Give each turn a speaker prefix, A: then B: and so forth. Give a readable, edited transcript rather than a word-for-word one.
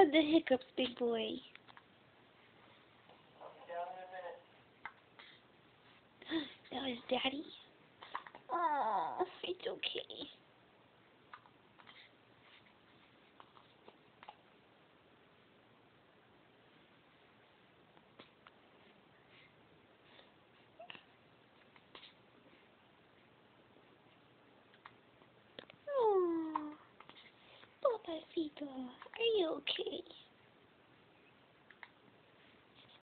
A: had the hiccups, big boy. That was Daddy. Oh, it's okay. Oh, Papacito, are you okay?